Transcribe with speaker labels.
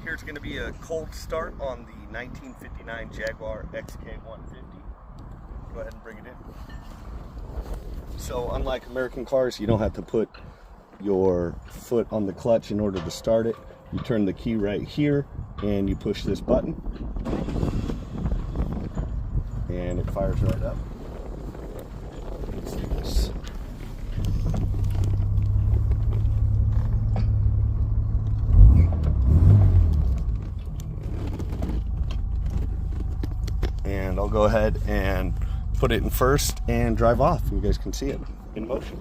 Speaker 1: Here's going to be a cold start on the 1959 Jaguar XK150. Go ahead and bring it in. So unlike American cars, you don't have to put your foot on the clutch in order to start it. You turn the key right here and you push this button and it fires right up. Let's do this. And I'll go ahead and put it in first and drive off. You guys can see it in motion.